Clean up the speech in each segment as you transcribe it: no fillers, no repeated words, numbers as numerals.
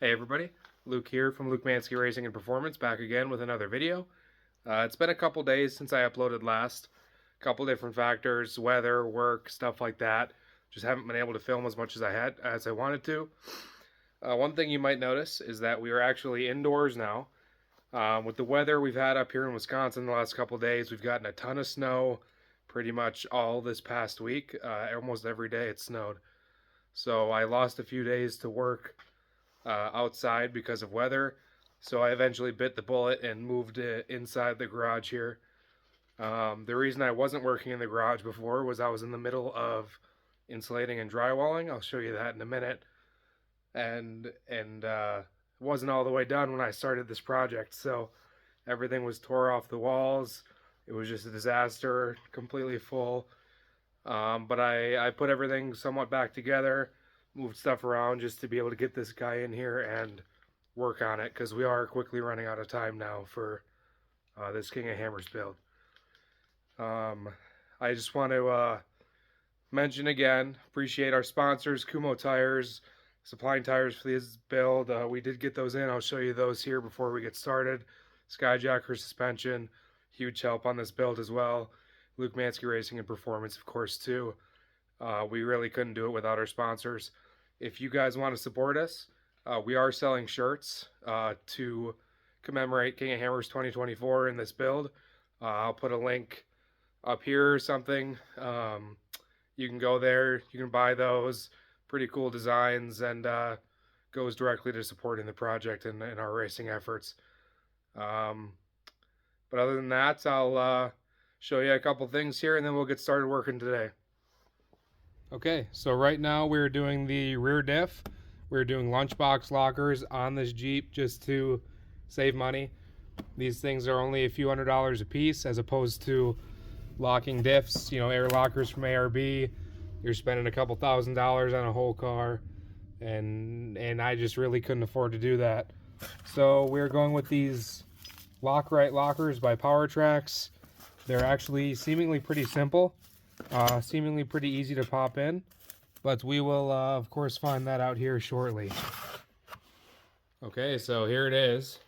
Hey everybody, Luke here from Luke Mansky Racing and Performance, back again with another video. It's been a couple days since I uploaded last. A couple different factors, weather, work, stuff like that. Just haven't been able to film as much as I wanted to. One thing you might notice is that we are actually indoors now. With the weather we've had up here in Wisconsin the last couple days, we've gotten a ton of snow pretty much all this past week. Almost every day it snowed. So I lost a few days to work outside because of weather, so I eventually bit the bullet and moved it inside the garage here. The reason I wasn't working in the garage before was I was in the middle of insulating and drywalling. I'll show you that in a minute. And wasn't all the way done when I started this project, so everything was tore off the walls. It was just a disaster, completely full. But I put everything somewhat back together, moved stuff around just to be able to get this guy in here and work on it, because we are quickly running out of time now for this King of Hammers build. I just want to mention again, appreciate our sponsors, Kumho Tires, supplying tires for this build. We did get those in. I'll show you those here before we get started. Skyjacker suspension, huge help on this build as well. Luke Mansky Racing and Performance, of course, too. We really couldn't do it without our sponsors. If you guys want to support us, we are selling shirts to commemorate King of Hammers 2024 in this build. I'll put a link up here or something. You can go there, you can buy those. Pretty cool designs, and goes directly to supporting the project and our racing efforts. But other than that, I'll show you a couple things here and then we'll get started working today. Okay, so right now we're doing the rear diff. We're doing lunchbox lockers on this Jeep just to save money. These things are only a few $100s a piece, as opposed to locking diffs, you know, air lockers from ARB. You're spending a couple $1,000s on a whole car, and I just really couldn't afford to do that. So we're going with these Lock-Right lockers by PowerTrax. They're actually seemingly pretty simple, seemingly pretty easy to pop in, but we will of course find that out here shortly. Okay, so here it is.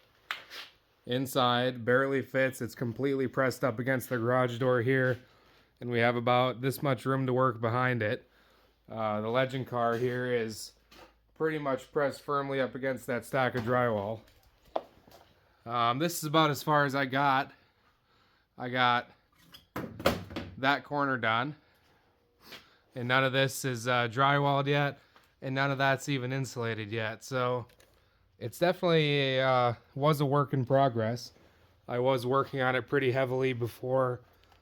Inside, barely fits. It's completely pressed up against the garage door here, and we have about this much room to work behind it. The Legend car here is pretty much pressed firmly up against that stack of drywall. This is about as far as I got. I got that corner done, and none of this is drywalled yet, and none of that's even insulated yet. So it's definitely was a work in progress. I was working on it pretty heavily before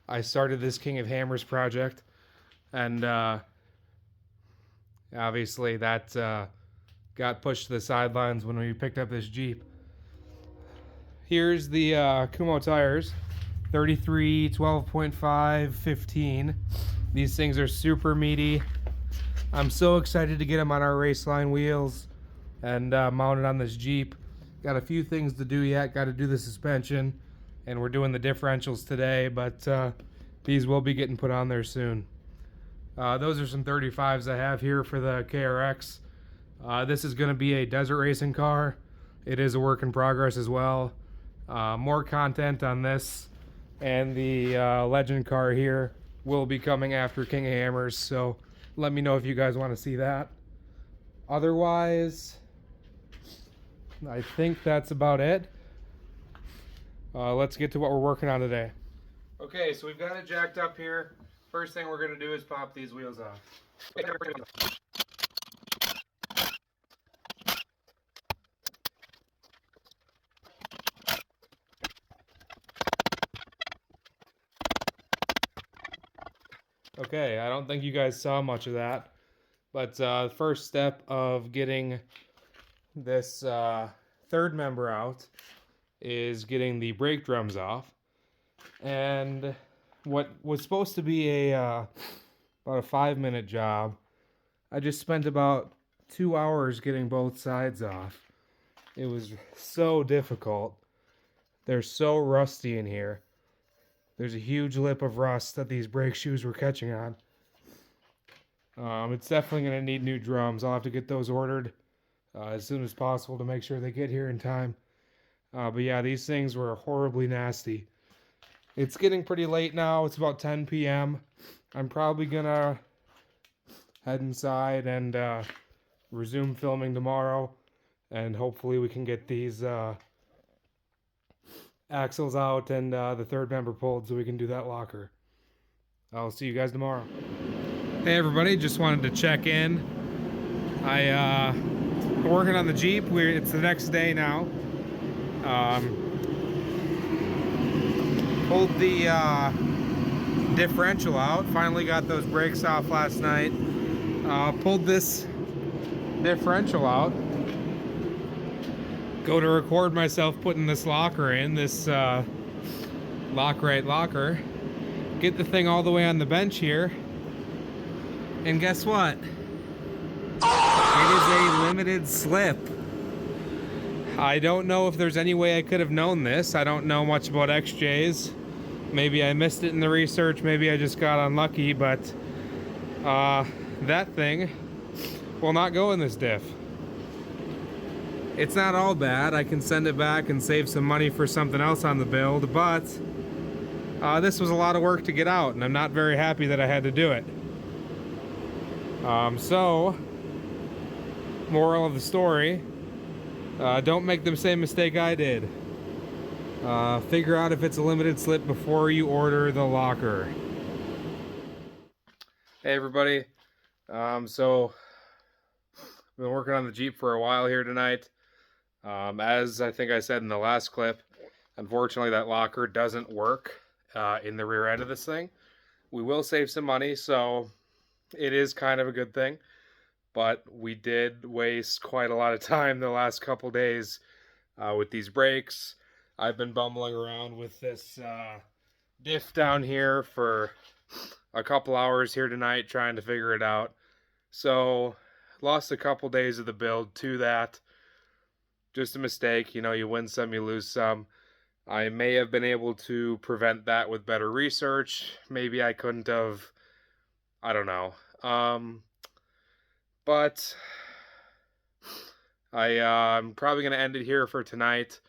I started this King of Hammers project, and obviously that got pushed to the sidelines when we picked up this Jeep. Here's the Kumho tires, 33, 12.5, 15. These things are super meaty. I'm so excited to get them on our Raceline wheels and mounted on this Jeep. Got a few things to do yet. Got to do the suspension, and we're doing the differentials today, but these will be getting put on there soon. Those are some 35s I have here for the KRX. This is going to be a desert racing car. It is a work in progress as well. More content on this and the Legend car here will be coming after King of Hammers, so let me know if you guys want to see that. Otherwise, I think that's about it. Let's get to what we're working on today. Okay, so we've got it jacked up here. First thing we're going to do is pop these wheels off. Okay, I don't think you guys saw much of that, but the first step of getting this third member out is getting the brake drums off. And what was supposed to be about a 5-minute job, I just spent about 2 hours getting both sides off. It was so difficult. They're so rusty in here. There's a huge lip of rust that these brake shoes were catching on. It's definitely going to need new drums. I'll have to get those ordered as soon as possible to make sure they get here in time. But yeah, these things were horribly nasty. It's getting pretty late now. It's about 10 p.m. I'm probably gonna head inside and resume filming tomorrow, and hopefully we can get these axles out and the third member pulled so we can do that locker. I'll see you guys tomorrow. Hey everybody, just wanted to check in. I'm working on the Jeep. It's the next day now. Pulled the differential out. Finally got those brakes off last night. Pulled this differential out. Go to record myself putting this locker in, this Lock-Right locker. Get the thing all the way on the bench here. And guess what? It is a limited slip. I don't know if there's any way I could have known this. I don't know much about XJs. Maybe I missed it in the research. Maybe I just got unlucky, but that thing will not go in this diff. It's not all bad. I can send it back and save some money for something else on the build, but this was a lot of work to get out, and I'm not very happy that I had to do it. So, moral of the story, don't make the same mistake I did. Figure out if it's a limited slip before you order the locker. Hey everybody, so I've been working on the Jeep for a while here tonight. As I think I said in the last clip, unfortunately that locker doesn't work in the rear end of this thing. We will save some money, so it is kind of a good thing, but we did waste quite a lot of time the last couple days with these brakes. I've been bumbling around with this diff down here for a couple hours here tonight trying to figure it out. So lost a couple days of the build to that. Just a mistake, you know, you win some, you lose some. I may have been able to prevent that with better research. Maybe I couldn't have, I don't know. But I'm probably going to end it here for tonight.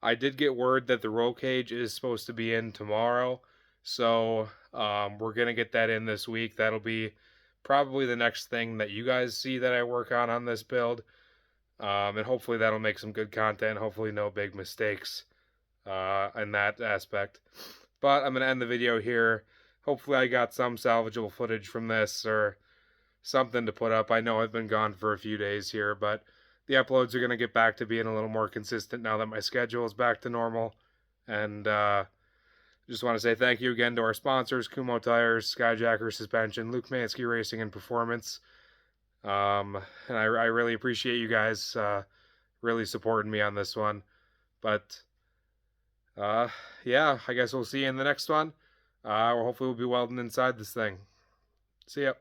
I did get word that the roll cage is supposed to be in tomorrow, so we're going to get that in this week. That'll be probably the next thing that you guys see that I work on this build, and hopefully that'll make some good content. Hopefully no big mistakes in that aspect. But I'm going to end the video here. Hopefully I got some salvageable footage from this or something to put up. I know I've been gone for a few days here, but the uploads are going to get back to being a little more consistent now that my schedule is back to normal. And just want to say thank you again to our sponsors, Kumo Tires, Skyjacker Suspension, Luke Mansky Racing and Performance. And I really appreciate you guys really supporting me on this one. But yeah, I guess we'll see you in the next one. Or hopefully we'll be welding inside this thing. See ya.